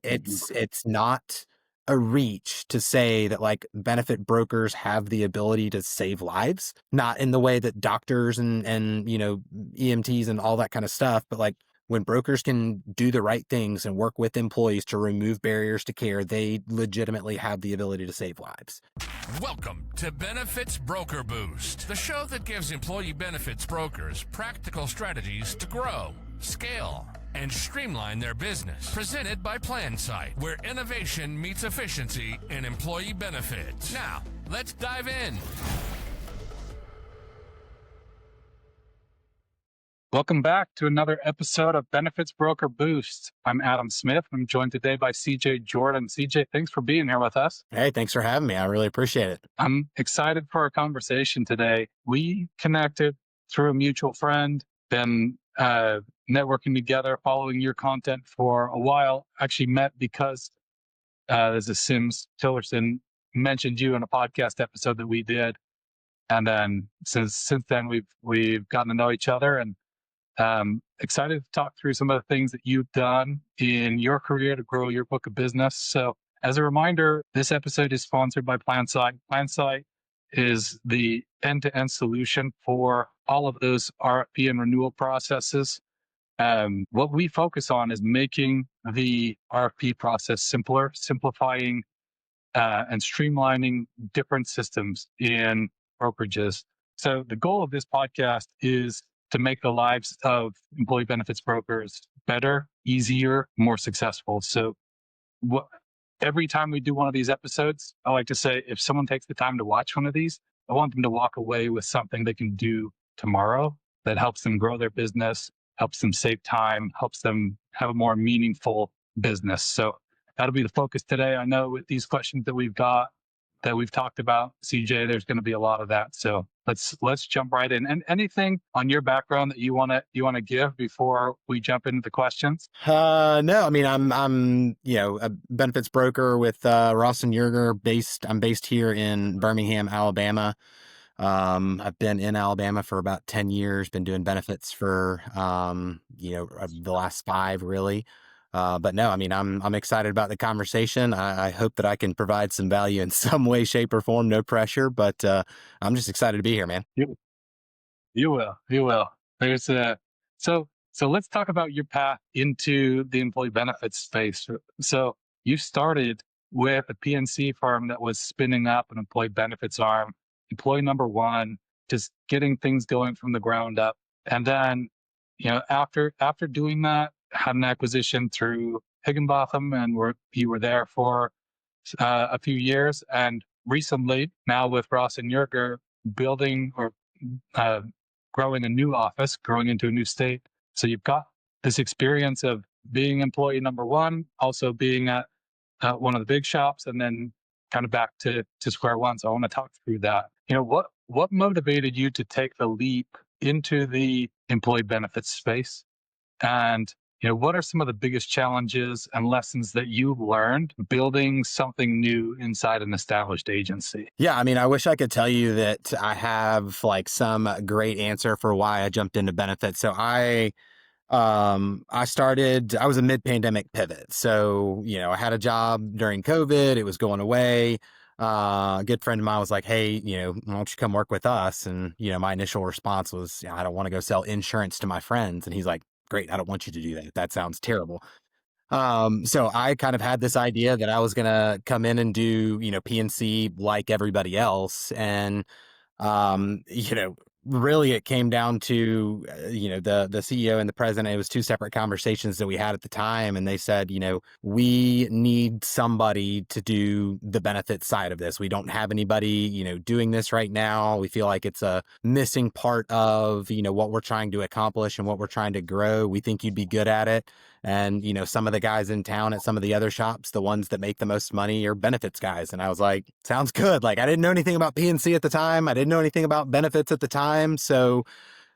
it's not a reach to say that like benefit brokers have the ability to save lives, not in the way that doctors and EMTs and all that kind of stuff, but like when brokers can do the right things and work with employees to remove barriers to care, they legitimately have the ability to save lives. Welcome to Benefits Broker Boost, the show that gives employee benefits brokers practical strategies to grow, scale, and streamline their business. Presented by Plansight, where innovation meets efficiency in employee benefits. Now, let's dive in. Welcome back to another episode of Benefits Broker Boost. I'm Adam Smith. I'm joined today by CJ Jordan. CJ, thanks for being here with us. Hey, thanks for having me. I really appreciate it. I'm excited for our conversation today. We connected through a mutual friend, been networking together, following your content for a while. Actually met because there's a Sims Tillerson mentioned you in a podcast episode that we did. And then since then, we've gotten to know each other, and excited to talk through some of the things that you've done in your career to grow your book of business. So as a reminder, this episode is sponsored by Plansight. Plansight is the end-to-end solution for all of those RFP and renewal processes. What we focus on is making the RFP process simpler, simplifying and streamlining different systems in brokerages. So the goal of this podcast is to make the lives of employee benefits brokers better, easier, more successful. So every time we do one of these episodes, I like to say, if someone takes the time to watch one of these, I want them to walk away with something they can do tomorrow that helps them grow their business, helps them save time, helps them have a more meaningful business. So that'll be the focus today. I know with these questions that we've got, that we've talked about, CJ, there's going to be a lot of that. So let's jump right in. And anything on your background that you want to give before we jump into the questions? No, I mean, I'm a benefits broker with Ross Yerger. I'm based here in Birmingham, Alabama. I've been in Alabama for about 10 years, been doing benefits for the last 5 really. But no, I mean, I'm excited about the conversation. I hope that I can provide some value in some way, shape, or form. No pressure, but I'm just excited to be here, man. You will. So let's talk about your path into the employee benefits space. So you started with a PNC firm that was spinning up an employee benefits arm, employee number 1, just getting things going from the ground up. And then, after doing that, had an acquisition through Higginbotham, and you were there for a few years. And recently, now with Ross and Yerger, building or growing a new office, growing into a new state. So you've got this experience of being employee number 1, also being at one of the big shops, and then kind of back to square one. So I want to talk through that. What motivated you to take the leap into the employee benefits space? And what are some of the biggest challenges and lessons that you've learned building something new inside an established agency? Yeah, I mean, I wish I could tell you that I have like some great answer for why I jumped into benefits. So I was a mid-pandemic pivot. So, I had a job during COVID. It was going away. A good friend of mine was like, hey, why don't you come work with us? And, my initial response was, I don't want to go sell insurance to my friends. And he's like, great, I don't want you to do that. That sounds terrible. So I kind of had this idea that I was going to come in and do, PNC like everybody else. And, really it came down to, the CEO and the president. It was 2 separate conversations that we had at the time. And they said, we need somebody to do the benefits side of this. We don't have anybody, doing this right now. We feel like it's a missing part of, what we're trying to accomplish and what we're trying to grow. We think you'd be good at it. And, some of the guys in town at some of the other shops, the ones that make the most money are benefits guys. And I was like, sounds good. Like, I didn't know anything about PNC at the time. I didn't know anything about benefits at the time. So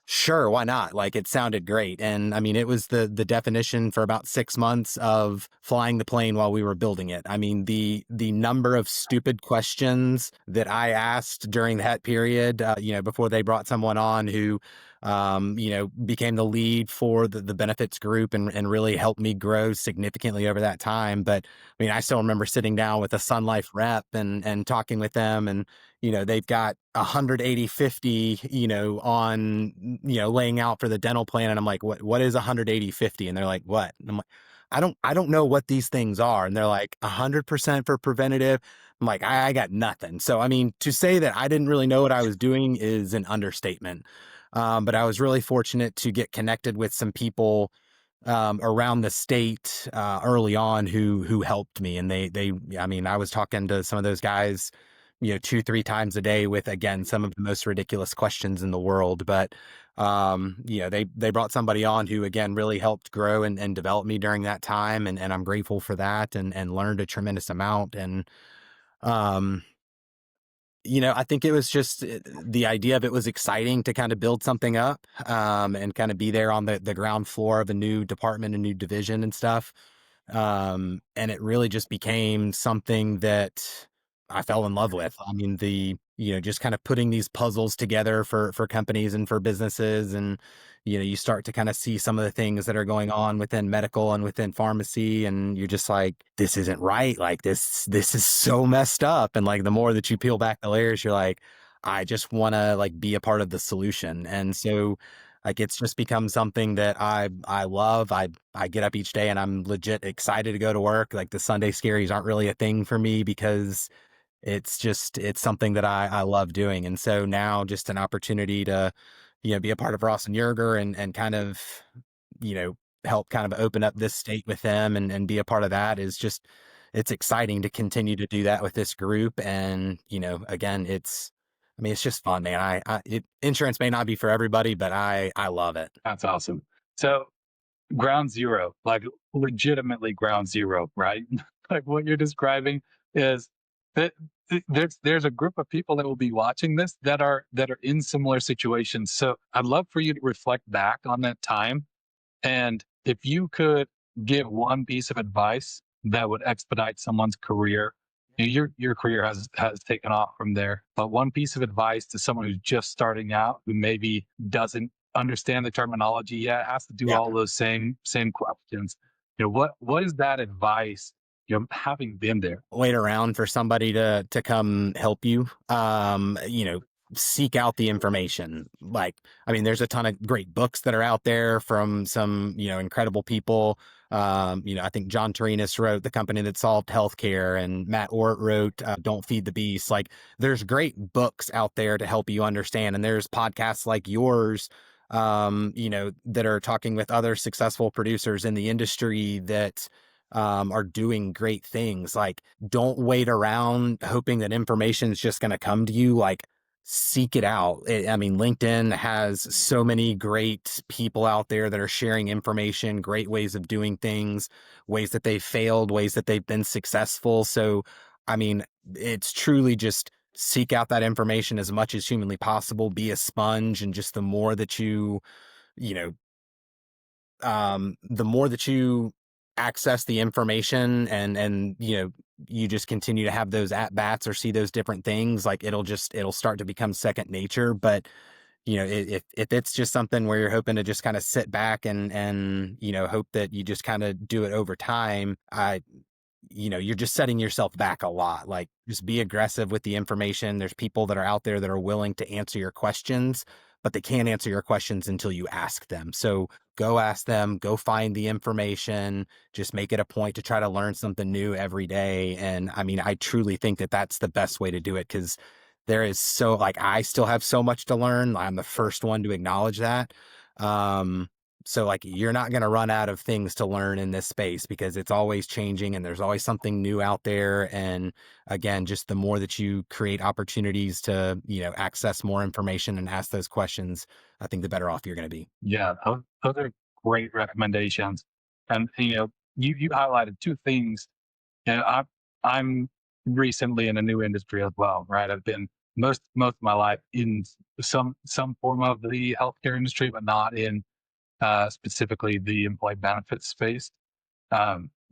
sure, why not? Like, it sounded great. And I mean, it was the definition for about 6 months of flying the plane while we were building it. I mean, the number of stupid questions that I asked during that period, before they brought someone on who became the lead for the benefits group and really helped me grow significantly over that time. But I mean, I still remember sitting down with a Sun Life rep and talking with them, and they've got 180/50, laying out for the dental plan. And I'm like, what is 180/50? And they're like, what? And I'm like, I don't know what these things are. And they're like, 100% for preventative. I'm like, I got nothing. So, I mean, to say that I didn't really know what I was doing is an understatement. But I was really fortunate to get connected with some people around the state early on who helped me, and I mean, I was talking to some of those guys, 2-3 times a day with, again, some of the most ridiculous questions in the world. But they brought somebody on who, again, really helped grow and develop me during that time, and I'm grateful for that, and learned a tremendous amount. And um, I think it was just the idea of it was exciting to kind of build something up, and kind of be there on the ground floor of a new department, a new division and stuff. And it really just became something that I fell in love with. I mean, just kind of putting these puzzles together for companies and for businesses. And, you start to kind of see some of the things that are going on within medical and within pharmacy. And you're just like, this isn't right. Like this is so messed up. And like, the more that you peel back the layers, you're like, I just want to like be a part of the solution. And so, like, it's just become something that I love. I get up each day and I'm legit excited to go to work. Like, the Sunday scaries aren't really a thing for me because it's something that I love doing. And so now, just an opportunity to, be a part of Ross and Yerger, and kind of, you know, help kind of open up this state with them, and be a part of that is just, it's exciting to continue to do that with this group. And, again, I mean, it's just fun, man. Insurance may not be for everybody, but I love it. That's awesome. So ground zero, like legitimately ground zero, right? Like what you're describing is that there's a group of people that will be watching this that are in similar situations. So I'd love for you to reflect back on that time, and if you could give one piece of advice that would expedite someone's career. Your career has taken off from there, but one piece of advice to someone who's just starting out, who maybe doesn't understand the terminology yet, has to do Yeah. all those same questions. What is that advice? Having been there. Wait around for somebody to come help you. Seek out the information. Like, I mean, there's a ton of great books that are out there from some, incredible people. I think John Torinis wrote The Company That Solved Healthcare, and Matt Ort wrote Don't Feed the Beast. Like, there's great books out there to help you understand. And there's podcasts like yours, that are talking with other successful producers in the industry that are doing great things. Like, don't wait around hoping that information is just going to come to you. Like, seek it out. I mean, LinkedIn has so many great people out there that are sharing information, great ways of doing things, ways that they've failed, ways that they've been successful. So, I mean, it's truly just seek out that information as much as humanly possible, be a sponge. And just you know, the more that you access the information, and you just continue to have those at bats or see those different things, like, it'll start to become second nature. But if it's just something where you're hoping to just kind of sit back and hope that you just kind of do it over time, you're just setting yourself back a lot. Like, just be aggressive with the information. There's people that are out there that are willing to answer your questions, but they can't answer your questions until you ask them. So go ask them, go find the information, just make it a point to try to learn something new every day. And I mean, I truly think that that's the best way to do it, because there is I still have so much to learn. I'm the first one to acknowledge that. So, like, you're not going to run out of things to learn in this space, because it's always changing and there's always something new out there. And again, just the more that you create opportunities to, access more information and ask those questions, I think the better off you're going to be. Yeah, those are great recommendations. And you highlighted two things. I'm recently in a new industry as well, right? I've been most of my life in some form of the healthcare industry, but not in specifically the employee benefits space.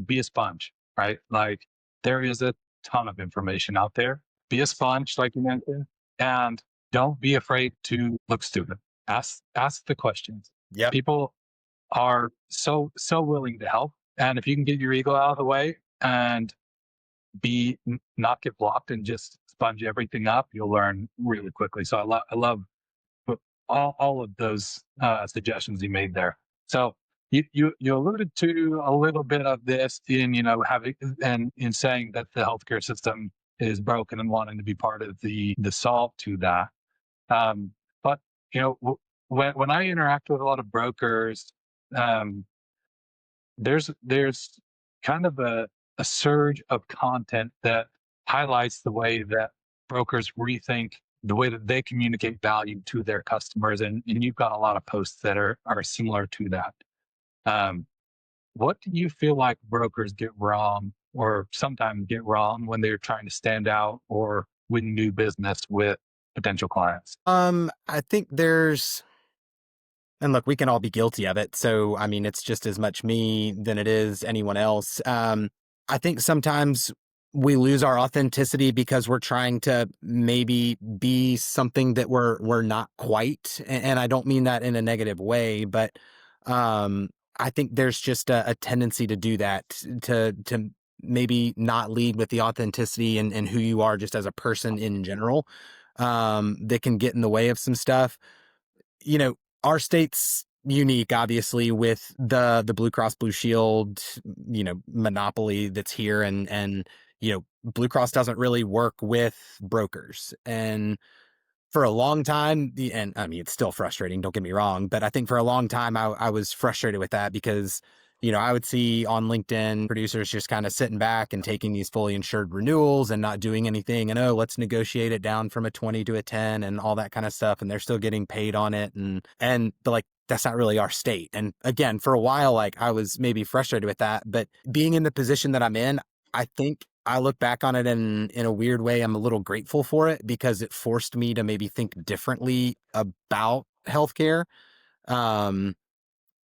Be a sponge, right? Like, there is a ton of information out there. Be a sponge, like you mentioned, and don't be afraid to look stupid. Ask the questions. Yep. People are so willing to help, and if you can get your ego out of the way and not get blocked and just sponge everything up, you'll learn really quickly. So I love all of those suggestions you made there. So you alluded to a little bit of this in having and in saying that the healthcare system is broken and wanting to be part of the solve to that. But when I interact with a lot of brokers, um, there's kind of a surge of content that highlights the way that brokers rethink the way that they communicate value to their customers, and you've got a lot of posts that are similar to that. Um, what do you feel like brokers get wrong, or sometimes get wrong, when they're trying to stand out or win new business with potential clients? I think there's and look, we can all be guilty of it. So, I mean, it's just as much me than it is anyone else. I think sometimes we lose our authenticity because we're trying to maybe be something that we're not quite. And I don't mean that in a negative way, but I think there's just a tendency to do that, to maybe not lead with the authenticity and who you are just as a person in general, that can get in the way of some stuff. You know, our state's unique, obviously, with the Blue Cross Blue Shield, monopoly that's here, and Blue Cross doesn't really work with brokers. And for a long time, and I mean, it's still frustrating, don't get me wrong, but I think for a long time I was frustrated with that because, I would see on LinkedIn producers just kind of sitting back and taking these fully insured renewals and not doing anything. And, oh, let's negotiate it down from a 20 to a 10 and all that kind of stuff. And they're still getting paid on it. And like, that's not really our state. And again, for a while, like, I was maybe frustrated with that, but being in the position that I'm in, I think I look back on it in a weird way. I'm a little grateful for it because it forced me to maybe think differently about healthcare.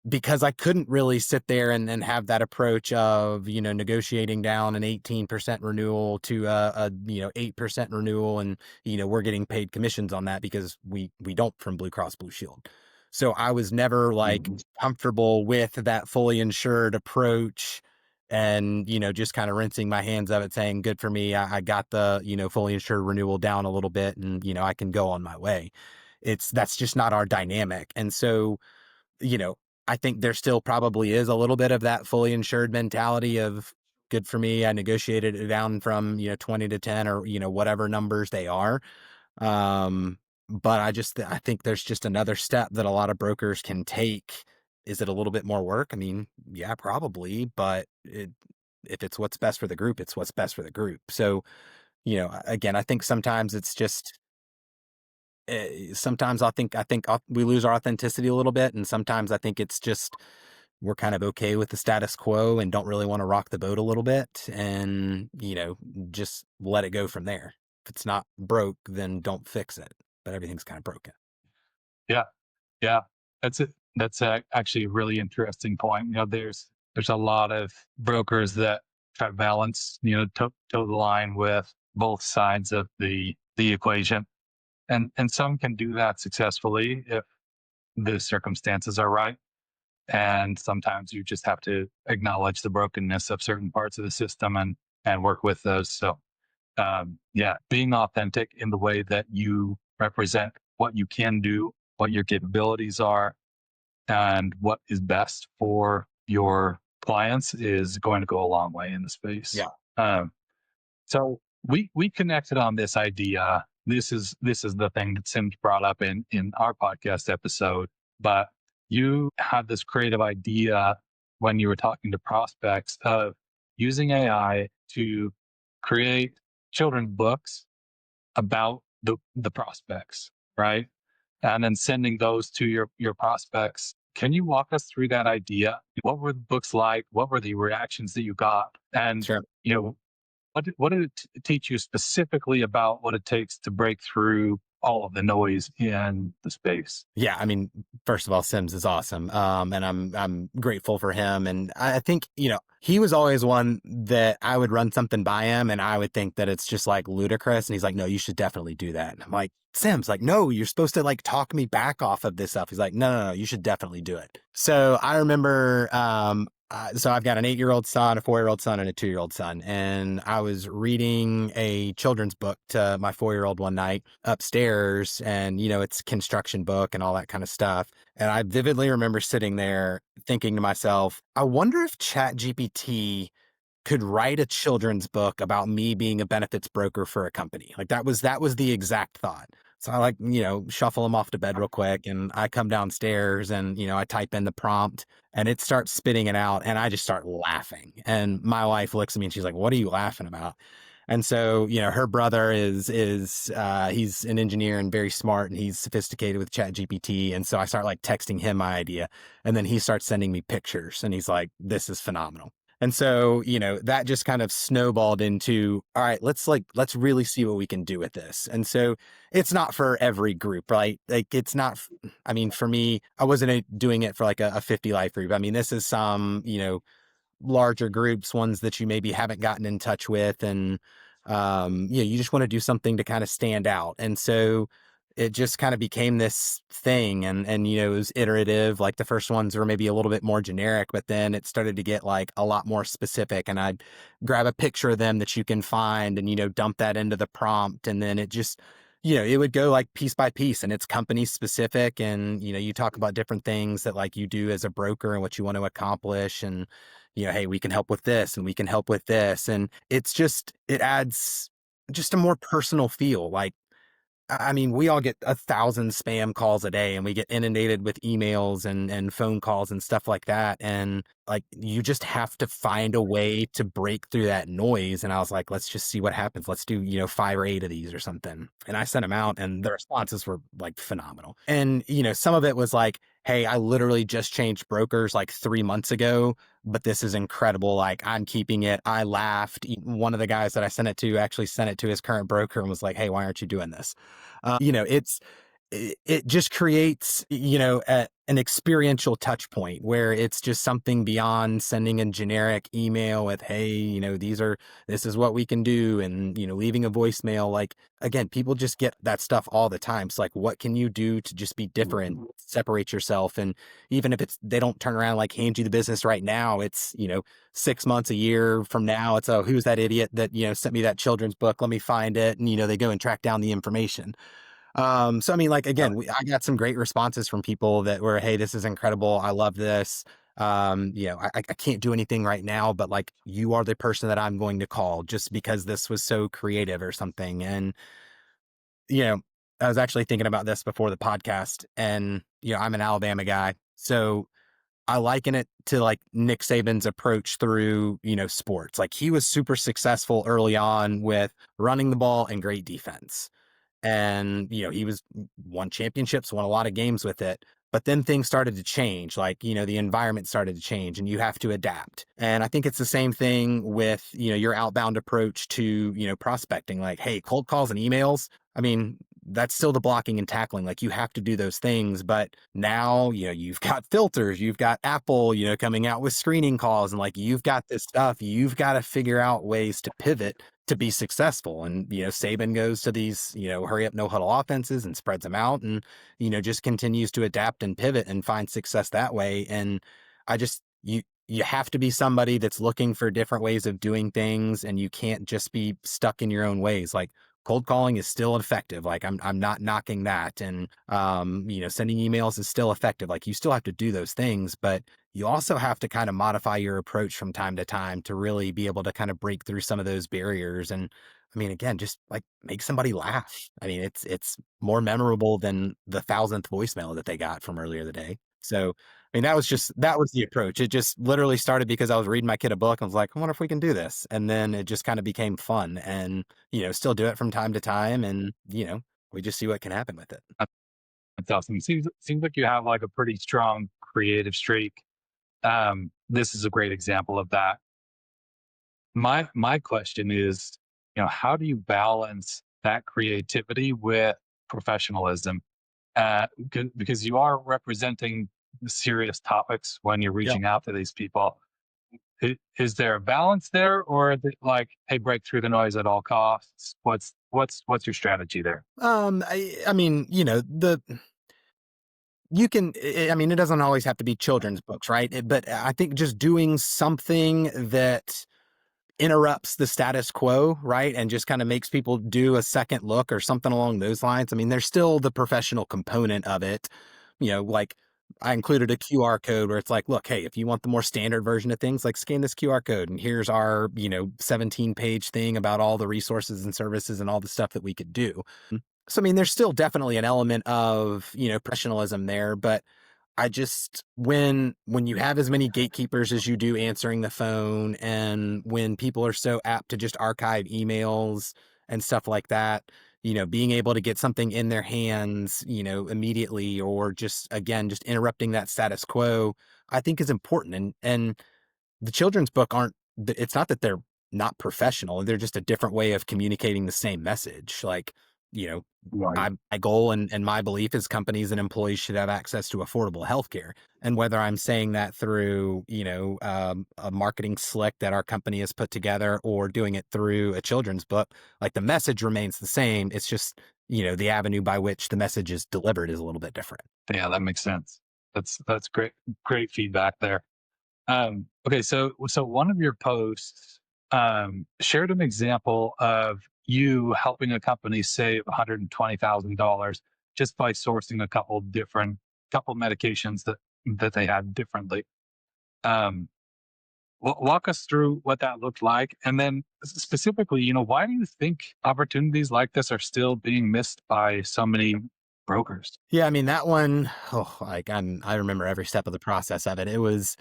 Because I couldn't really sit there and have that approach of, negotiating down an 18% renewal to a 8% renewal. And, we're getting paid commissions on that because we don't from Blue Cross Blue Shield. So I was never like Mhm. comfortable with that fully insured approach and, just kind of rinsing my hands of it, saying, good for me. I got the, fully insured renewal down a little bit and, I can go on my way. That's just not our dynamic. And so, you know, I think there still probably is a little bit of that fully insured mentality of, good for me. I negotiated it down from, 20 to 10 or, whatever numbers they are. Um, but I think there's just another step that a lot of brokers can take. Is it a little bit more work? I mean, yeah, probably, but if it's what's best for the group, it's what's best for the group. So, again, I think sometimes it's just, sometimes I think we lose our authenticity a little bit, and sometimes I think it's just we're kind of okay with the status quo and don't really want to rock the boat a little bit, and just let it go from there. If it's not broke, then don't fix it. But everything's kind of broken. Yeah, yeah, that's it. That's actually a really interesting point. There's a lot of brokers that try to balance, toe the line with both sides of the equation, and some can do that successfully if the circumstances are right. And sometimes you just have to acknowledge the brokenness of certain parts of the system and work with those. So yeah, being authentic in the way that you represent what you can do, what your capabilities are, and what is best for your clients is going to go a long way in the space. Yeah. Um, so we connected on this idea. This is the thing that Sims brought up in our podcast episode. But you had this creative idea when you were talking to prospects of using AI to create children's books about the prospects, right? And then sending those to your prospects. Can you walk us through that idea? What were the books like? What were the reactions that you got? And Sure. what did it teach you specifically about what it takes to break through all of the noise in the space. Yeah, I mean, first of all, Sims is awesome, and I'm grateful for him. And I think he was always one that I would run something by him, and I would think that it's just like ludicrous, and he's like, "No, you should definitely do that." And I'm like, "Sims, like, no, you're supposed to like talk me back off of this stuff." He's like, "No, no, no, you should definitely do it." So I remember, so I've got an 8-year-old son, a 4-year-old son, and a 2-year-old son, and I was reading a children's book to my 4-year-old one night upstairs, and it's a construction book and all that kind of stuff. And I vividly remember sitting there thinking to myself, I wonder if ChatGPT could write a children's book about me being a benefits broker for a company. Like that was the exact thought. So I like, shuffle him off to bed real quick, and I come downstairs and, I type in the prompt and it starts spitting it out, and I just start laughing. And my wife looks at me and she's like, "What are you laughing about?" And so, her brother is he's an engineer and very smart, and he's sophisticated with ChatGPT. And so I start like texting him my idea, and then he starts sending me pictures, and he's like, "This is phenomenal." And so, that just kind of snowballed into, all right, let's really see what we can do with this. And so it's not for every group, right? Like it's not, I mean, for me, I wasn't doing it for like a 50 life group. I mean, this is some, larger groups, ones that you maybe haven't gotten in touch with. And, you just want to do something to kind of stand out. And so it just kind of became this thing, and, it was iterative. Like the first ones were maybe a little bit more generic, but then it started to get like a lot more specific, and I'd grab a picture of them that you can find and, dump that into the prompt. And then it just, it would go like piece by piece, and it's company specific. And, you talk about different things that like you do as a broker and what you want to accomplish. And, hey, we can help with this and we can help with this. And it adds just a more personal feel. Like, I mean, we all get 1,000 spam calls a day, and we get inundated with emails and phone calls and stuff like that. And like, you just have to find a way to break through that noise. And I was like, let's just see what happens. Let's do, 5 or 8 of these or something. And I sent them out, and the responses were like phenomenal. And, some of it was like, "Hey, I literally just changed brokers like 3 months ago, but this is incredible. Like, I'm keeping it." I laughed. One of the guys that I sent it to actually sent it to his current broker and was like, "Hey, why aren't you doing this?" It just creates, an experiential touch point where it's just something beyond sending a generic email with, "Hey, this is what we can do," and, leaving a voicemail. Like, again, people just get that stuff all the time. So like, what can you do to just be different, separate yourself? And even if they don't turn around, like hand you the business right now, it's, 6 months, a year from now, it's, "Oh, who's that idiot that, sent me that children's book? Let me find it." And, they go and track down the information. So I mean, like, again, I got some great responses from people that were, "Hey, this is incredible. I love this. I can't do anything right now, but like, you are the person that I'm going to call just because this was so creative," or something. And, you know, I was actually thinking about this before the podcast, and, I'm an Alabama guy. So I liken it to like Nick Saban's approach through, sports. Like, he was super successful early on with running the ball and great defense. And, he won championships, won a lot of games with it. But then things started to change. Like, the environment started to change, and you have to adapt. And I think it's the same thing with, your outbound approach to, prospecting. Like, hey, cold calls and emails. I mean, that's still the blocking and tackling. Like, you have to do those things. But now, you've got filters, you've got Apple, coming out with screening calls, and like, you've got this stuff. You've got to figure out ways to pivot to be successful. And, Saban goes to these, hurry up, no huddle offenses and spreads them out, and, just continues to adapt and pivot and find success that way. And you have to be somebody that's looking for different ways of doing things, and you can't just be stuck in your own ways. Like, cold calling is still effective. Like, I'm not knocking that. And, sending emails is still effective. Like, you still have to do those things, but you also have to kind of modify your approach from time to time to really be able to kind of break through some of those barriers. And I mean, again, just like make somebody laugh. I mean, it's more memorable than the 1,000th voicemail that they got from earlier the day. So, I mean, that was the approach. It just literally started because I was reading my kid a book. I was like, I wonder if we can do this. And then it just kind of became fun, and, still do it from time to time. And, we just see what can happen with it. That's awesome. Seems like you have like a pretty strong creative streak. This is a great example of that. My question is, how do you balance that creativity with professionalism, because you are representing serious topics when you're Yeah. reaching out to these people. Is there a balance there, or is it like, hey, break through the noise at all costs? What's your strategy there? I mean, you can, I mean, it doesn't always have to be children's books, right? But I think just doing something that interrupts the status quo, right? And just kind of makes people do a second look or something along those lines. I mean, there's still the professional component of it. Like I included a QR code where it's like, look, hey, if you want the more standard version of things, like scan this QR code and here's our, 17-page thing about all the resources and services and all the stuff that we could do. So, I mean, there's still definitely an element of, professionalism there, but I just when you have as many gatekeepers as you do answering the phone, and when people are so apt to just archive emails and stuff like that, being able to get something in their hands, immediately, or just again just interrupting that status quo, I think is important. And the children's book it's not that they're not professional, they're just a different way of communicating the same message. Like, you know, Right. my goal and my belief is companies and employees should have access to affordable healthcare. And whether I'm saying that through, a marketing slick that our company has put together or doing it through a children's book, like the message remains the same. It's just, the avenue by which the message is delivered is a little bit different. Yeah, that makes sense. That's great feedback there. Okay, so one of your posts shared an example of you helping a company save $120,000 just by sourcing a couple medications that they had differently. Um, walk us through what that looked like, and then specifically, why do you think opportunities like this are still being missed by so many brokers? Yeah, I mean that one, oh, like I remember every step of the process of it. It was,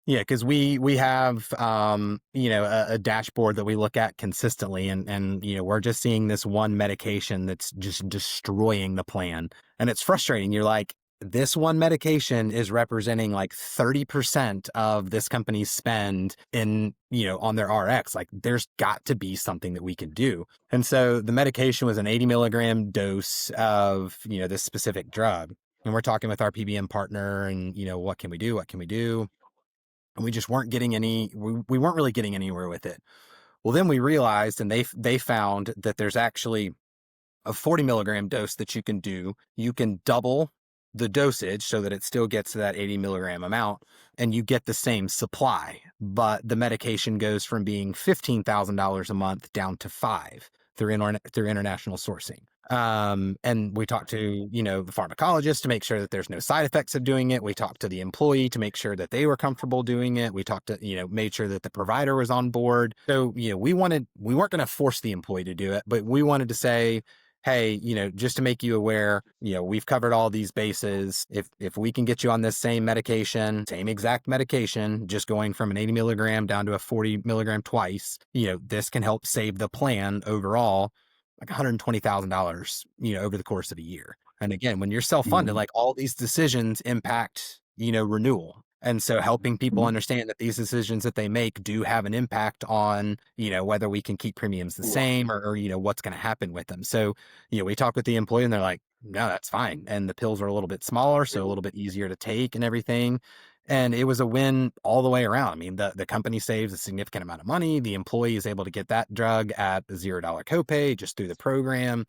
yeah, because we have a dashboard that we look at consistently, and we're just seeing this one medication that's just destroying the plan, and it's frustrating. You're like, this one medication is representing like 30% of this company's spend in on their RX. Like, there's got to be something that we can do. And so the medication was an 80 milligram dose of this specific drug, and we're talking with our PBM partner, and what can we do? What can we do? And we just weren't getting we weren't really getting anywhere with it. Well, then we realized, and they found that there's actually a 40 milligram dose that you can do. You can double the dosage so that it still gets to that 80 milligram amount, and you get the same supply, but the medication goes from being $15,000 a month down to five through international sourcing. And we talked to, the pharmacologist to make sure that there's no side effects of doing it. We talked to the employee to make sure that they were comfortable doing it. We talked to, made sure that the provider was on board. So, we weren't going to force the employee to do it, but we wanted to say, hey, just to make you aware, we've covered all these bases. If we can get you on this same medication, same exact medication, just going from an 80 milligram down to a 40 milligram twice, this can help save the plan overall like $120,000, over the course of a year. And again, when you're self-funded, Mhm. like all these decisions impact, renewal. And so helping people understand that these decisions that they make do have an impact on, whether we can keep premiums the same, or what's going to happen with them. So, we talk with the employee and they're like, no, that's fine. And the pills are a little bit smaller, so a little bit easier to take and everything. And it was a win all the way around. I mean, the company saves a significant amount of money. The employee is able to get that drug at a $0 copay just through the program.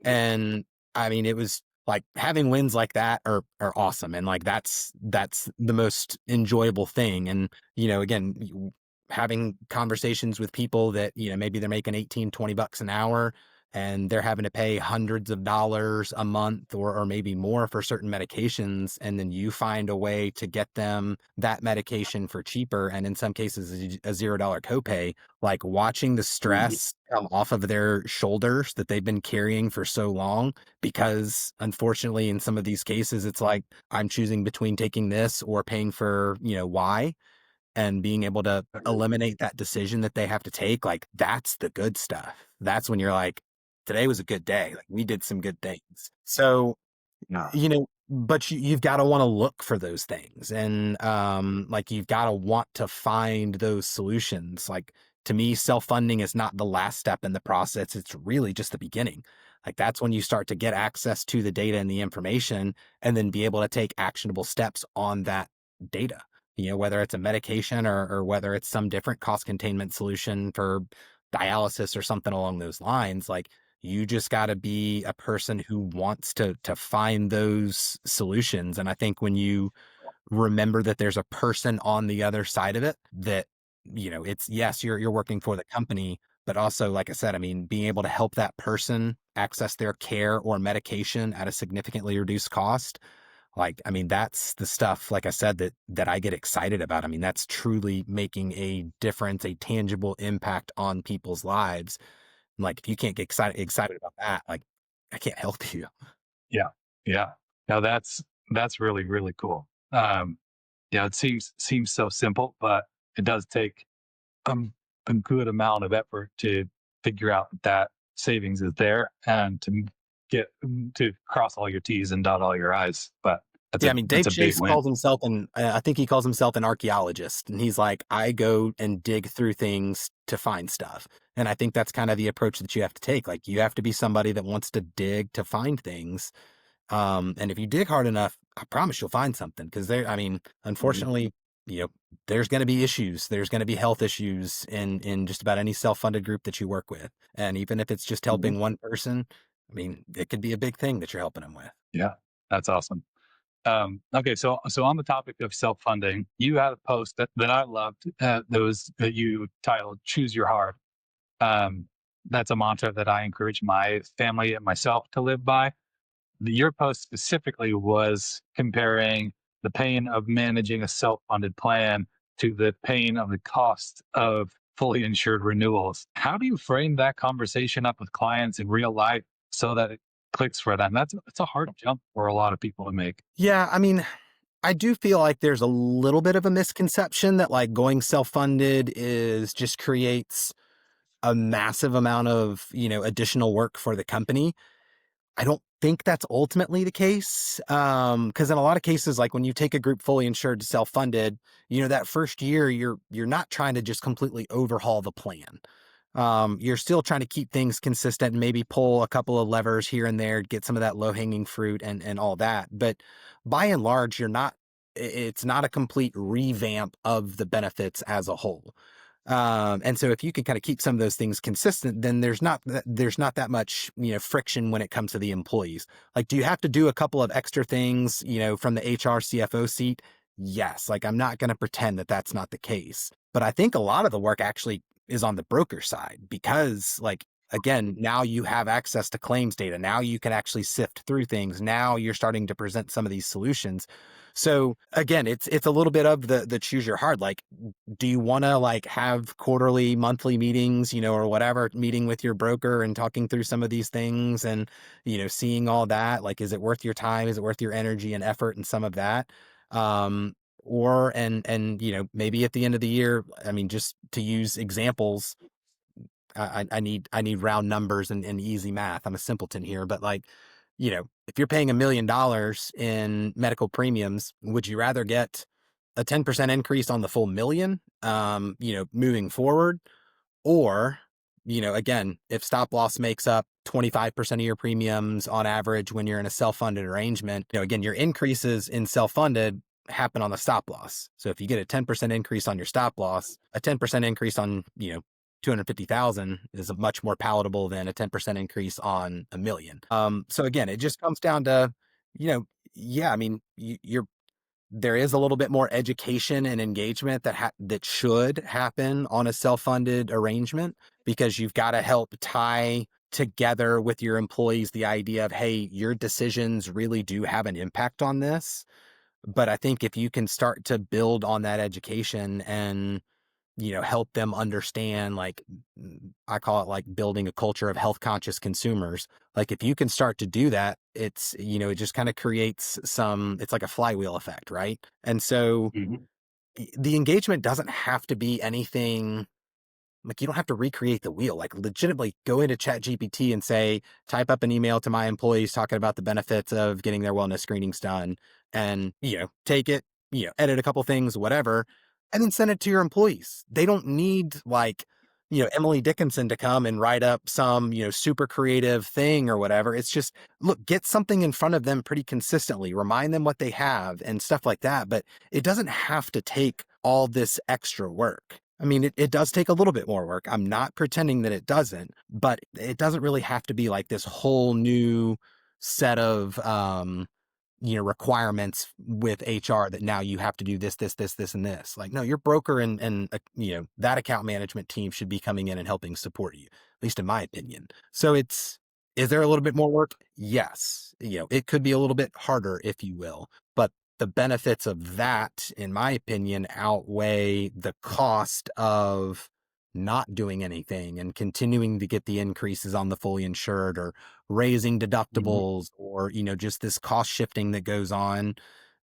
And I mean, it was like having wins like that are awesome. And like, that's the most enjoyable thing. And, again, having conversations with people that, maybe they're making 18, 20 bucks an hour, and they're having to pay hundreds of dollars a month, or maybe more for certain medications. And then you find a way to get them that medication for cheaper. And in some cases, a $0 copay, like watching the stress come off of their shoulders that they've been carrying for so long. Because unfortunately, in some of these cases, it's like, I'm choosing between taking this or paying for, Y, and being able to eliminate that decision that they have to take. Like, that's the good stuff. That's when you're like, today was a good day. Like, we did some good things. So, Yeah. but you've got to want to look for those things. And, like, you've got to want to find those solutions. Like, to me, self-funding is not the last step in the process. It's really just the beginning. like that's when you start to get access to the data and the information and then be able to take actionable steps on that data. Whether it's a medication or whether it's some different cost containment solution for dialysis or something along those lines, like you just got to be a person who wants to find those solutions. And I think when you remember that there's a person on the other side of it, that it's, yes, you're working for the company, but also, like I said, I mean, being able to help that person access their care or medication at a significantly reduced cost. Like, I mean, that's the stuff, like I said, that I get excited about. I mean, that's truly making a difference, a tangible impact on people's lives. Like, if you can't get excited about that, like, I can't help you. Yeah. Yeah. Now that's really, really cool. Yeah, it seems so simple, but it does take um, a good amount of effort to figure out that savings is there and to get to cross all your T's and dot all your I's. But Yeah, I mean, that's Dave a big Chase win. calls himself I think he calls himself an archaeologist. And he's like, I go and dig through things to find stuff. And I think that's kind of the approach that you have to take. Like, you have to be somebody that wants to dig to find things. And if you dig hard enough, I promise you'll find something. Because I mean, Mhm. unfortunately, there's going to be issues. There's going to be health issues in just about any self-funded group that you work with. And even if it's just Mhm. helping one person, I mean, it could be a big thing that you're helping them with. Yeah, that's awesome. Okay, so on the topic of self funding, you had a post that I loved that you titled "Choose Your Heart." Um, that's a mantra that I encourage my family and myself to live by. Your post specifically was comparing the pain of managing a self-funded plan to the pain of the cost of fully insured renewals. How do you frame that conversation up with clients in real life so that it clicks for them? That's a hard jump for a lot of people to make. Yeah, I mean, I do feel like there's a little bit of a misconception that like going self-funded is just creates a massive amount of, additional work for the company. I don't think that's ultimately the case. Because in a lot of cases, like when you take a group fully insured to self-funded, that first year you're not trying to just completely overhaul the plan. You're still trying to keep things consistent and maybe pull a couple of levers here and there, get some of that low hanging fruit and all that. But by and large, it's not a complete revamp of the benefits as a whole. And so if you can kind of keep some of those things consistent, then there's not that much, friction when it comes to the employees. Like, do you have to do a couple of extra things, from the HR CFO seat? Yes. Like, I'm not going to pretend that that's not the case, but I think a lot of the work actually is on the broker side because, like, again, now you have access to claims data. Now you can actually sift through things. Now you're starting to present some of these solutions. So again, it's a little bit of the choose your heart. Like, do you want to like have quarterly, monthly meetings, or whatever, meeting with your broker and talking through some of these things and, seeing all that? Like, is it worth your time? Is it worth your energy and effort and some of that? Um, maybe at the end of the year, I mean, just to use examples, I need round numbers and easy math. I'm a simpleton here, but like, if you're paying $1 million in medical premiums, would you rather get a 10% increase on the full million, moving forward? Or, again, if stop loss makes up 25% of your premiums on average when you're in a self-funded arrangement, again, your increases in self-funded happen on the stop loss. So if you get a 10% increase on your stop loss, a 10% increase on, 250,000 is much more palatable than a 10% increase on a million. So again, it just comes down to, yeah, I mean, there is a little bit more education and engagement that should happen on a self-funded arrangement because you've got to help tie together with your employees the idea of, hey, your decisions really do have an impact on this. But I think if you can start to build on that education and, help them understand, like, I call it like building a culture of health conscious consumers. Like, if you can start to do that, it just kind of creates it's like a flywheel effect, right? And so Mhm. the engagement doesn't have to be anything like, you don't have to recreate the wheel. Like, legitimately go into Chat GPT and say, type up an email to my employees talking about the benefits of getting their wellness screenings done, and, take it, edit a couple things, whatever, and then send it to your employees. They don't need like, Emily Dickinson to come and write up some, super creative thing or whatever. It's just, look, get something in front of them pretty consistently, remind them what they have and stuff like that. But it doesn't have to take all this extra work. I mean, it does take a little bit more work. I'm not pretending that it doesn't, but it doesn't really have to be like this whole new set of, requirements with HR that now you have to do this, this, this, this, and this. Like, no, your broker and that account management team should be coming in and helping support you, at least in my opinion. So is there a little bit more work? Yes. It could be a little bit harder, if you will, but the benefits of that, in my opinion, outweigh the cost of not doing anything and continuing to get the increases on the fully insured or raising Mhm. deductibles or, just this cost shifting that goes on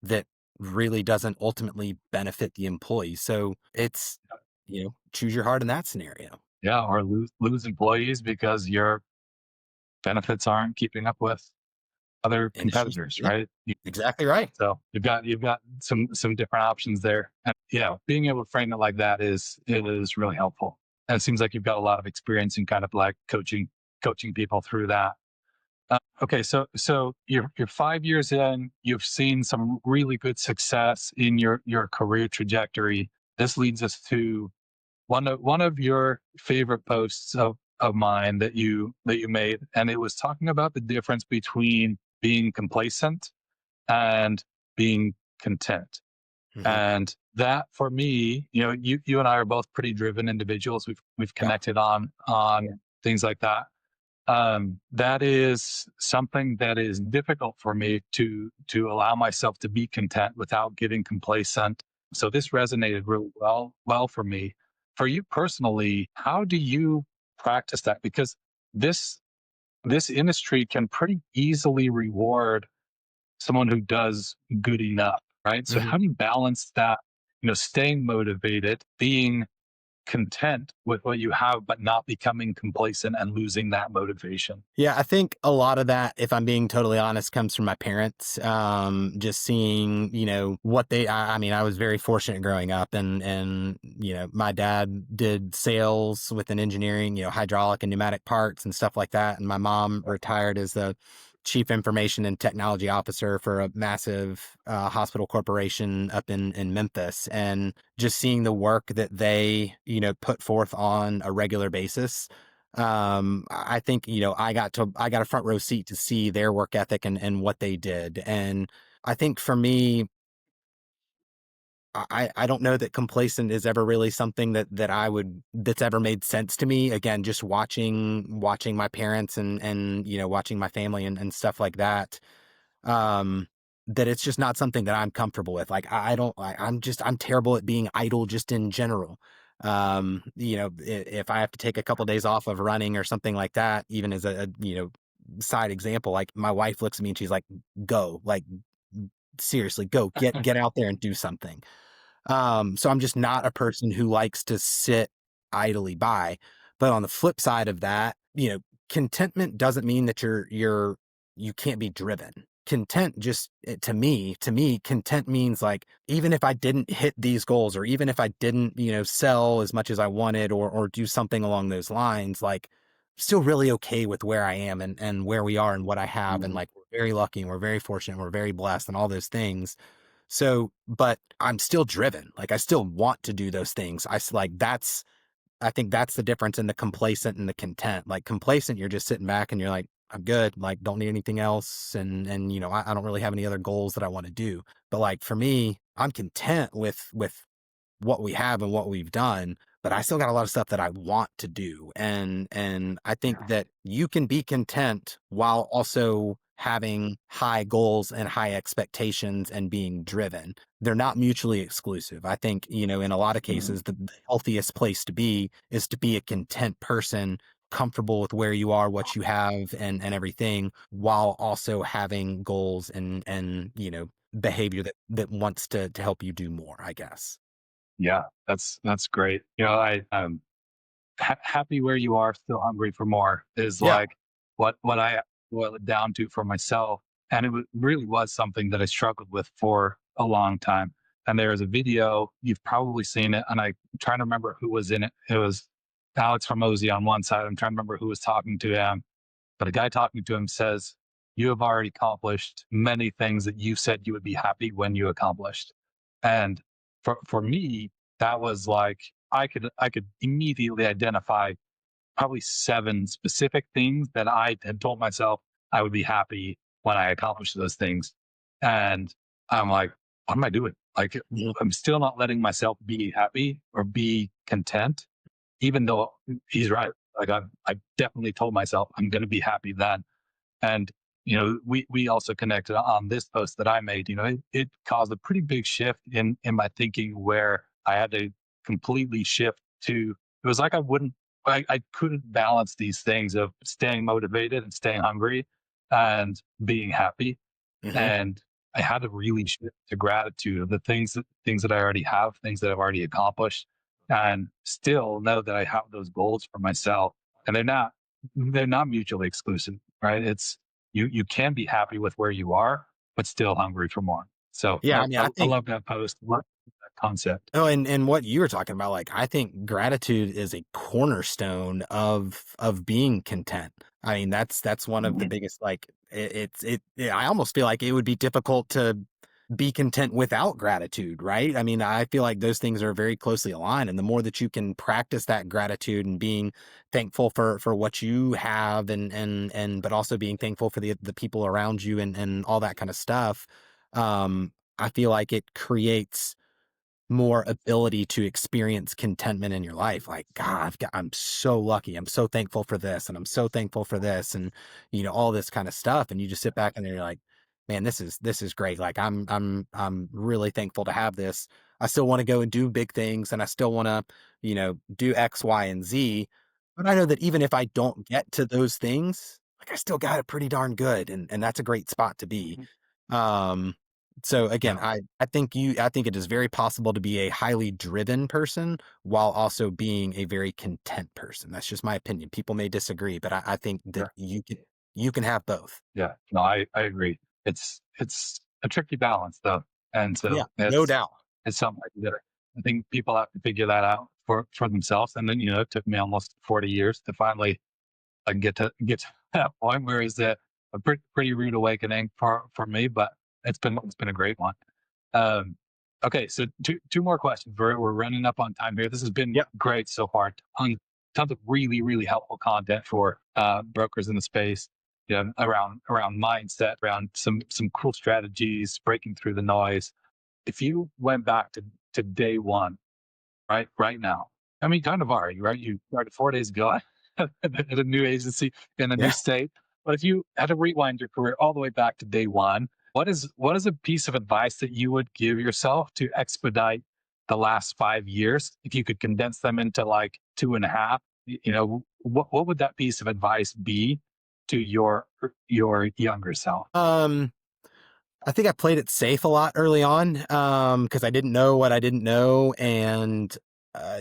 that really doesn't ultimately benefit the employee. So it's, choose your heart in that scenario. Yeah, or lose employees because your benefits aren't keeping up with other Industry. competitors, Yeah, right? exactly right. So you've got some different options there. And yeah, being able to frame it like that is really helpful. And it seems like you've got a lot of experience in kind of like coaching people through that. Okay, so you're 5 years in. You've seen some really good success in your career trajectory. This leads us to one of your favorite posts of mine that you made, and it was talking about the difference between being complacent and being content. Hmm. And that for me, you and I are both pretty driven individuals. We've Yeah. connected on things like that. That is something that is difficult for me to allow myself to be content without getting complacent. So this resonated really well for me. For you personally, how do you practice that? Because this this industry can pretty easily reward someone who does good enough, right? So Hmm. how do you balance that, staying motivated, being content with what you have, but not becoming complacent and losing that motivation? Yeah, I think a lot of that, if I'm being totally honest, comes from my parents. Just seeing, what I mean, I was very fortunate growing up and, my dad did sales within engineering, hydraulic and pneumatic parts and stuff like that. And my mom retired as the chief information and technology officer for a massive hospital corporation up in Memphis. And just seeing the work that they, put forth on a regular basis, I think, I got a front row seat to see their work ethic and what they did. And I think for me, I don't know that complacent is ever really something that's ever made sense to me. Again, just watching my parents and watching my family and stuff like that. Um, that it's just not something that I'm comfortable with. Like I don't, I'm terrible at being idle just in general. If I have to take a couple days off of running or something like that, even as a side example, like my wife looks at me and she's like, go, like seriously, go get out there and do something. So I'm just not a person who likes to sit idly by. But on the flip side of that, contentment doesn't mean that you can't be driven. Content just to me, content means like even if I didn't hit these goals or even if I didn't, sell as much as I wanted or do something along those lines, like still really okay with where I am and where we are and what I have. And Mhm. like we're very lucky and we're very fortunate, and we're very blessed and all those things. So, but I'm still driven. Like I still want to do those things. I think that's the difference in the complacent and the content. Like complacent, you're just sitting back and you're like, I'm good. Like don't need anything else. And, I don't really have any other goals that I want to do. But like for me, I'm content with what we have and what we've done, but I still got a lot of stuff that I want to do. And I think that you can be content while also having high goals and high expectations and being driven. They're not mutually exclusive. I think, in a lot of Mhm. cases, the healthiest place to be is to be a content person, comfortable with where you are, what you have and everything, while also having goals and behavior that wants to help you do more, I guess. Yeah, that's great. I'm happy where you are, still hungry for more is Yeah. like what I boil it down to for myself. And really was something that I struggled with for a long time. And there is a video, you've probably seen it, and I'm trying to remember who was in it. It was Alex Hormozy on one side. I'm trying to remember who was talking to him, but a guy talking to him says, "You have already accomplished many things that you said you would be happy when you accomplished." And for me, that was like I could immediately identify probably 7 specific things that I had told myself I would be happy when I accomplished those things. And I'm like, what am I doing? Like, I'm still not letting myself be happy or be content, even though he's right. Like, I definitely told myself I'm going to be happy then. And, we also connected on this post that I made. It caused a pretty big shift in my thinking, where I had to completely shift to, it was like I couldn't balance these things of staying motivated and staying hungry and being happy. Hmm. And I had to really shift to gratitude of the things that I already have, things that I've already accomplished, and still know that I have those goals for myself. And they're not mutually exclusive, right? It's, you can be happy with where you are, but still hungry for more. So Yeah, I, I mean, I, I I think. love that post, love that concept. Oh, and what you were talking about, like, I think gratitude is a cornerstone of being content. I mean, that's one of the biggest, like, I almost feel like it would be difficult to be content without gratitude, right? I mean, I feel like those things are very closely aligned, and the more that you can practice that gratitude and being thankful for what you have, but also being thankful for the people around you, and all that kind of stuff, I feel like it creates more ability to experience contentment in your life. Like, God, I'm so lucky. I'm so thankful for this, and I'm so thankful for this, and all this kind of stuff. And you just sit back and you're like, man, this is great. Like, I'm really thankful to have this. I still want to go and do big things, and I still want to, do X, Y, and Z. But I know that even if I don't get to those things, like, I still got it pretty darn good, and that's a great spot to be. Um, so again, Yeah. I think it is very possible to be a highly driven person while also being a very content person. That's just my opinion. People may disagree, but I think that Sure. you can have both. Yeah. No, I agree. It's a tricky balance though. And Yeah, so no it's doubt. it's something that I think people have to figure that out for themselves. And then, it took me almost 40 years to finally get to that point, where it's a pretty rude awakening for me, but it's been a great one. Um, okay, so two more questions. We're running up on time here. This has been Yep. great so far. Tons of really really helpful content for brokers in the space. Yeah, around mindset, around some cool strategies, breaking through the noise. If you went back to day one, right now, I mean, kind of are you, right? You started 4 days ago at a new agency in a new Yeah. state. But if you had to rewind your career all the way back to day one, what is a piece of advice that you would give yourself to expedite the last 5 years? If you could condense them into like two and a half, what would that piece of advice be to your younger self? Um, I think I played it safe a lot early on, because I didn't know what I didn't know, and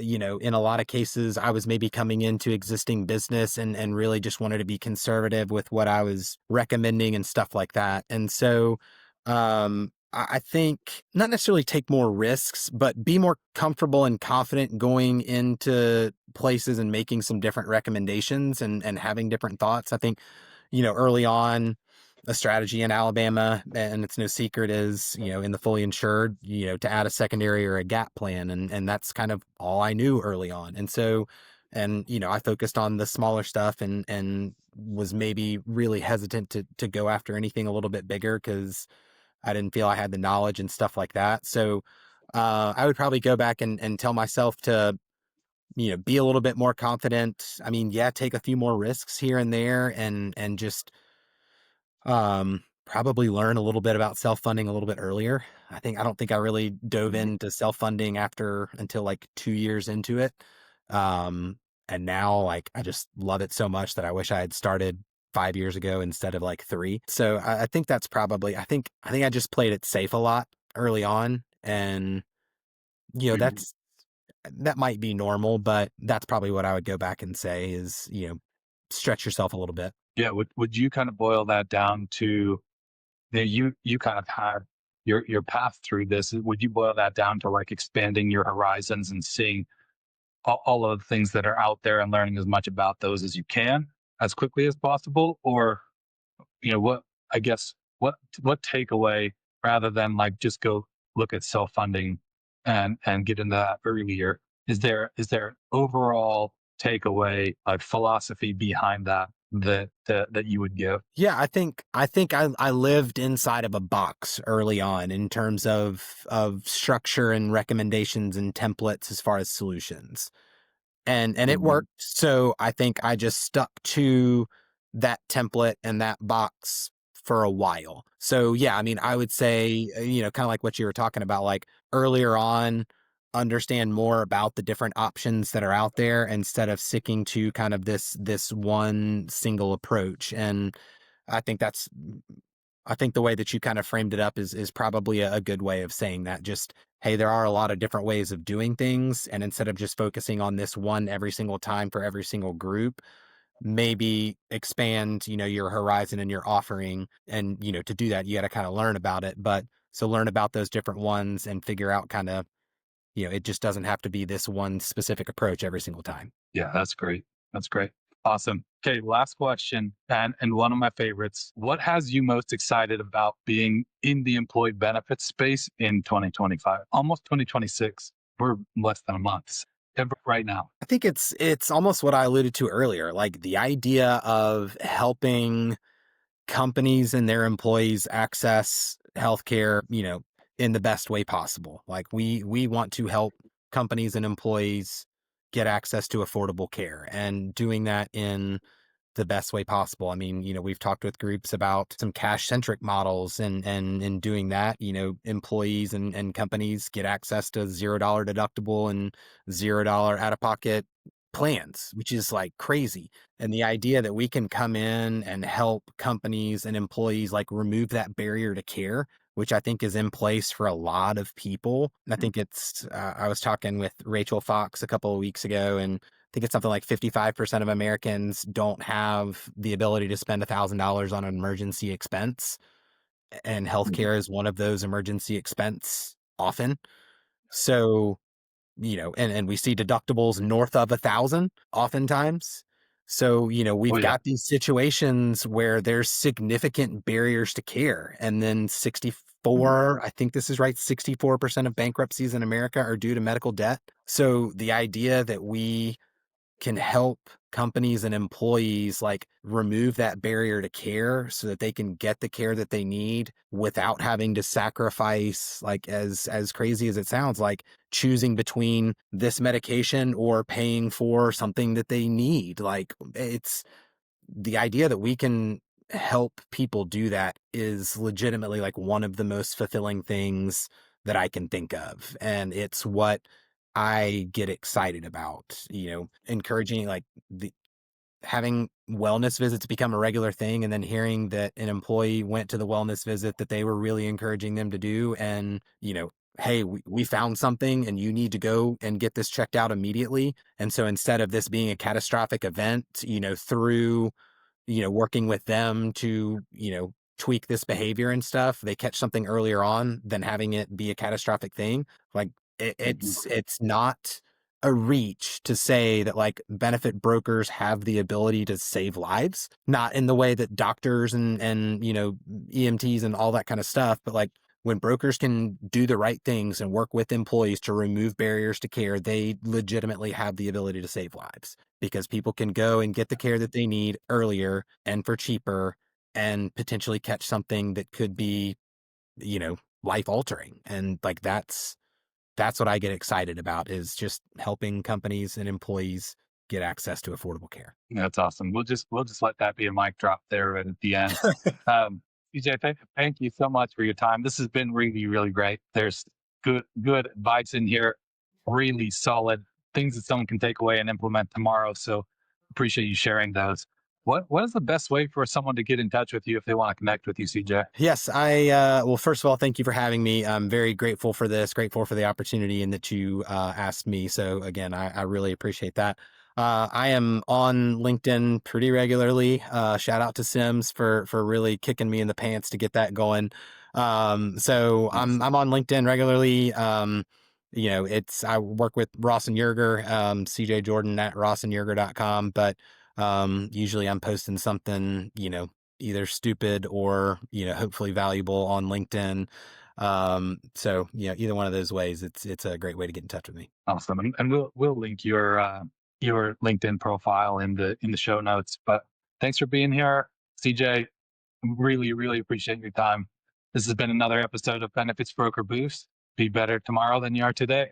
in a lot of cases, I was maybe coming into existing business and really just wanted to be conservative with what I was recommending and stuff like that. And so, I think not necessarily take more risks, but be more comfortable and confident going into places and making some different recommendations and having different thoughts. I think early on, a strategy in Alabama, and it's no secret, is, in the fully insured, to add a secondary or a gap plan. And that's kind of all I knew early on. And so, I focused on the smaller stuff and was maybe really hesitant to go after anything a little bit bigger because I didn't feel I had the knowledge and stuff like that. So, I would probably go back and tell myself to, be a little bit more confident. I mean, yeah, take a few more risks here and there, and just probably learn a little bit about self-funding a little bit earlier. I don't think I really dove Mhm. into self-funding until like 2 years into it. Um, and now, like, I just love it so much that I wish I had started 5 years ago instead of like three. So I think that's probably, I think I just played it safe a lot early on. And, that might be normal, but that's probably what I would go back and say is, stretch yourself a little bit. Yeah, would you kind of boil that down to, you kind of had your path through this? Would you boil that down to like expanding your horizons and seeing all of the things that are out there and learning as much about those as you can as quickly as possible? Or, what, I guess, what takeaway, rather than like just go look at self-funding and get into that earlier, is there overall takeaway, like philosophy behind that you would give? Yeah, I think I lived inside of a box early on in terms of structure and recommendations and templates as far as solutions. And it Mhm. worked. So I think I just stuck to that template and that box for a while. So yeah, I mean, I would say, kind of like what you were talking about, like earlier on, understand more about the different options that are out there instead of sticking to kind of this one single approach. And I think that's I think the way that you kind of framed it up is probably a good way of saying that. Just, hey, there are a lot of different ways of doing things, and instead of just focusing on this one every single time for every single group, maybe expand, your horizon and your offering. And, to do that, you got to kind of learn about it. But so learn about those different ones and figure out kind of, it just doesn't have to be this one specific approach every single time. Yeah, that's great. That's great. Awesome. Okay, last question, and one of my favorites. What has you most excited about being in the employee benefits space in 2025? Almost 2026. We're less than a month. Right now. I think it's almost what I alluded to earlier, like the idea of helping companies and their employees access healthcare, in the best way possible. Like we want to help companies and employees get access to affordable care, and doing that in the best way possible. I mean, we've talked with groups about some cash centric models, and in doing that, employees and companies get access to $0 deductible and $0 out of pocket plans, which is like crazy. And the idea that we can come in and help companies and employees like remove that barrier to care, which I think is in place for a lot of people. And I think I was talking with Rachel Fox a couple of weeks ago, and I think it's something like 55% of Americans don't have the ability to spend $1,000 on an emergency expense. And Mhm. healthcare is one of those emergency expense often. So, and we see deductibles north of 1,000 oftentimes. So, Oh we've yeah. got these situations where there's significant barriers to care. And then Mhm. 64, I think this is right, 64% of bankruptcies in America are due to medical debt. So the idea that we can help companies and employees like remove that barrier to care so that they can get the care that they need without having to sacrifice, like, as crazy as it sounds, like choosing between this medication or paying for something that they need. Like, it's the idea that we can help people do that is legitimately like one of the most fulfilling things that I can think of. And it's what I get excited about, encouraging like the having wellness visits become a regular thing, and then hearing that an employee went to the wellness visit that they were really encouraging them to do. And, hey, we found something and you need to go and get this checked out immediately. And so instead of this being a catastrophic event, through working with them to, tweak this behavior and stuff, they catch something earlier on than having it be a catastrophic thing. Like Mhm. it's not a reach to say that like benefit brokers have the ability to save lives, not in the way that doctors and EMTs and all that kind of stuff, but like when brokers can do the right things and work with employees to remove barriers to care, they legitimately have the ability to save lives because people can go and get the care that they need earlier and for cheaper and potentially catch something that could be, life altering. And like that's what I get excited about, is just helping companies and employees get access to affordable care. That's awesome. We'll just let that be a mic drop there right at the end. CJ, thank you so much for your time. This has been really, really great. There's good advice in here, really solid things that someone can take away and implement tomorrow. So appreciate you sharing those. What is the best way for someone to get in touch with you if they want to connect with you, CJ? Yes, well, first of all, thank you for having me. I'm very grateful for this, grateful for the opportunity and that you asked me. So again, I really appreciate that. I am on LinkedIn pretty regularly. Shout out to Sims for really kicking me in the pants to get that going. So I'm on LinkedIn regularly. I work with Ross and Yerger, CJ Jordan at rossandyerger.com, but usually I'm posting something, either stupid or, hopefully valuable on LinkedIn. So, either one of those ways, it's a great way to get in touch with me. Awesome. And we'll link your LinkedIn profile in the show notes. But thanks for being here, CJ. Really, really appreciate your time. This has been another episode of Benefits Broker Boost. Be better tomorrow than you are today.